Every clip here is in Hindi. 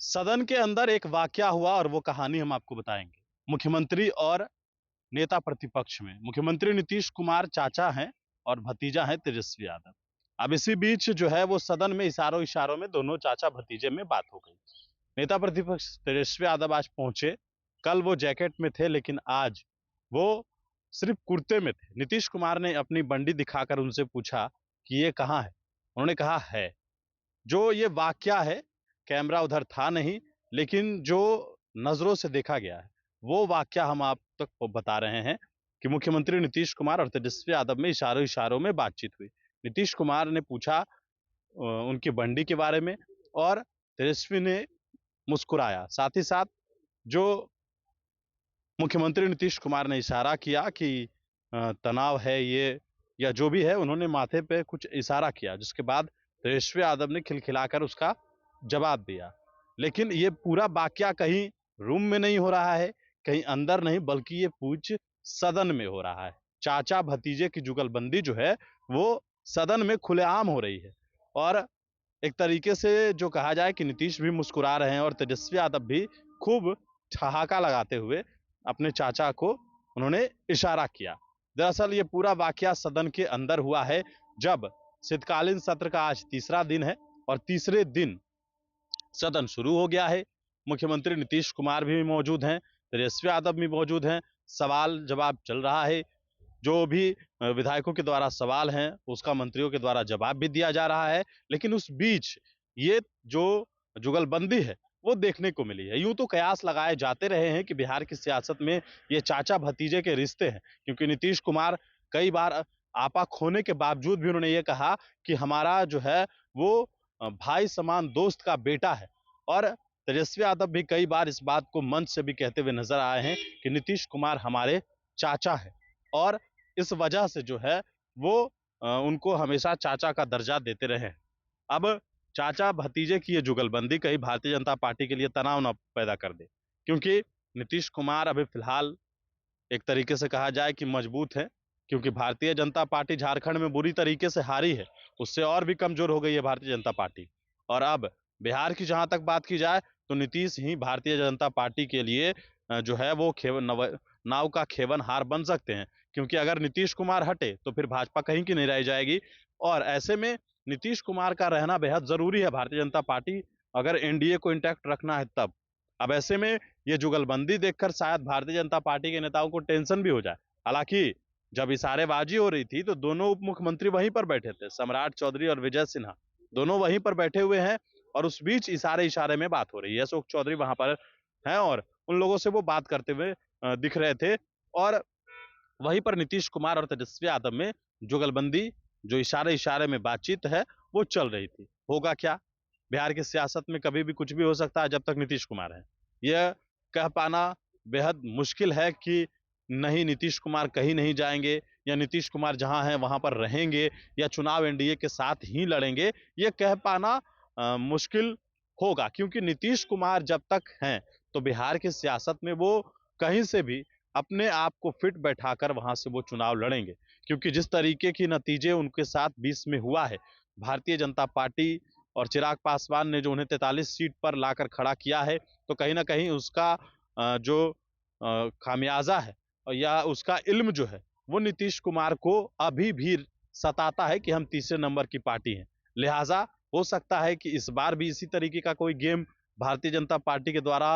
सदन के अंदर एक वाकया हुआ और वो कहानी हम आपको बताएंगे। मुख्यमंत्री और नेता प्रतिपक्ष में मुख्यमंत्री नीतीश कुमार चाचा हैं और भतीजा है तेजस्वी यादव। अब इसी बीच जो है वो सदन में इशारों इशारों में दोनों चाचा भतीजे में बात हो गई। नेता प्रतिपक्ष तेजस्वी यादव आज पहुंचे। कल वो जैकेट में थे लेकिन आज वो सिर्फ कुर्ते में थे। नीतीश कुमार ने अपनी बंडी दिखाकर उनसे पूछा कि ये कहाँ है। उन्होंने कहा है। जो ये वाकया है, कैमरा उधर था नहीं, लेकिन जो नजरों से देखा गया है वो वाकया हम आप तक बता रहे हैं कि मुख्यमंत्री नीतीश कुमार और तेजस्वी यादव में इशारों इशारों में बातचीत हुई। नीतीश कुमार ने पूछा उनकी बंडी के बारे में और तेजस्वी ने मुस्कुराया। साथ ही साथ जो मुख्यमंत्री नीतीश कुमार ने इशारा किया कि तनाव है ये या जो भी है, उन्होंने माथे पे कुछ इशारा किया, जिसके बाद तेजस्वी यादव ने खिलखिलाकर उसका जवाब दिया। लेकिन ये पूरा वाकया कहीं रूम में नहीं हो रहा है, कहीं अंदर नहीं, बल्कि ये पूछ सदन में हो रहा है। चाचा भतीजे की जुगलबंदी जो है वो सदन में खुलेआम हो रही है। और एक तरीके से जो कहा जाए कि नीतीश भी मुस्कुरा रहे हैं और तेजस्वी यादव भी खूब ठहाका लगाते हुए अपने चाचा को उन्होंने इशारा किया। दरअसल ये पूरा वाकया सदन के अंदर हुआ है, जब शीतकालीन सत्र का आज तीसरा दिन है और तीसरे दिन सदन शुरू हो गया है। मुख्यमंत्री नीतीश कुमार भी मौजूद हैं, तेजस्वी यादव भी मौजूद हैं। सवाल जवाब चल रहा है। जो भी विधायकों के द्वारा सवाल हैं उसका मंत्रियों के द्वारा जवाब भी दिया जा रहा है। लेकिन उस बीच ये जो जुगलबंदी है वो देखने को मिली है। यूं तो कयास लगाए जाते रहे हैं कि बिहार की सियासत में ये चाचा भतीजे के रिश्ते हैं, क्योंकि नीतीश कुमार कई बार आपा खोने के बावजूद भी उन्होंने ये कहा कि हमारा जो है वो भाई समान दोस्त का बेटा है। और तेजस्वी यादव भी कई बार इस बात को मंच से भी कहते हुए नजर आए हैं कि नीतीश कुमार हमारे चाचा है और इस वजह से जो है वो उनको हमेशा चाचा का दर्जा देते रहे। अब चाचा भतीजे की ये जुगलबंदी कहीं भारतीय जनता पार्टी के लिए तनाव न पैदा कर दे, क्योंकि नीतीश कुमार अभी फिलहाल एक तरीके से कहा जाए कि मजबूत है, क्योंकि भारतीय जनता पार्टी झारखंड में बुरी तरीके से हारी है। उससे और भी कमजोर हो गई है भारतीय जनता पार्टी। और अब बिहार की जहां तक बात की जाए तो नीतीश ही भारतीय जनता पार्टी के लिए जो है वो नाव का खेवन हार बन सकते हैं, क्योंकि अगर नीतीश कुमार हटे तो फिर भाजपा कहीं की नहीं रह जाएगी। और ऐसे में नीतीश कुमार का रहना बेहद जरूरी है भारतीय जनता पार्टी अगर एनडीए को इंटैक्ट रखना है तब। अब ऐसे में ये जुगलबंदी देखकर शायद भारतीय जनता पार्टी के नेताओं को टेंशन भी हो जाए। हालांकि जब इशारेबाजी हो रही थी तो दोनों उप मुख्यमंत्री वहीं पर बैठे थे, सम्राट चौधरी और विजय सिन्हा दोनों वहीं पर बैठे हुए हैं। और उस बीच इशारे इशारे में बात हो रही है। अशोक चौधरी वहां पर हैं और उन लोगों से वो बात करते हुए दिख रहे थे। और वहीं पर नीतीश कुमार और तेजस्वी यादव में जुगलबंदी, जो इशारे इशारे में बातचीत है, वो चल रही थी। होगा क्या, बिहार की सियासत में कभी भी कुछ भी हो सकता है जब तक नीतीश कुमार है। यह कह पाना बेहद मुश्किल है कि नहीं नीतीश कुमार कहीं नहीं जाएंगे या नीतीश कुमार जहां हैं वहां पर रहेंगे या चुनाव एनडीए के साथ ही लड़ेंगे। यह कह पाना मुश्किल होगा, क्योंकि नीतीश कुमार जब तक हैं तो बिहार की सियासत में वो कहीं से भी अपने आप को फिट बैठाकर वहां से वो चुनाव लड़ेंगे। क्योंकि जिस तरीके की नतीजे उनके साथ 20 में हुआ है, भारतीय जनता पार्टी और चिराग पासवान ने जो उन्हें 43 सीट पर लाकर खड़ा किया है, तो कहीं ना कहीं उसका जो खामियाजा है या उसका इल्म जो है वो नीतीश कुमार को अभी भी सताता है कि हम तीसरे नंबर की पार्टी हैं। लिहाजा हो सकता है कि इस बार भी इसी तरीके का कोई गेम भारतीय जनता पार्टी के द्वारा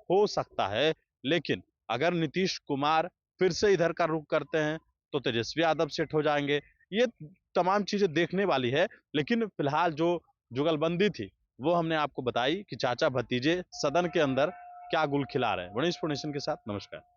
हो सकता है। लेकिन अगर नीतीश कुमार फिर से इधर का रुख करते हैं तो तेजस्वी यादव सेट हो जाएंगे। ये तमाम चीजें देखने वाली है। लेकिन फिलहाल जो जुगलबंदी थी वो हमने आपको बताई कि चाचा भतीजे सदन के अंदर क्या गुल खिला रहे हैं। वनीश पुनेशन के साथ नमस्कार।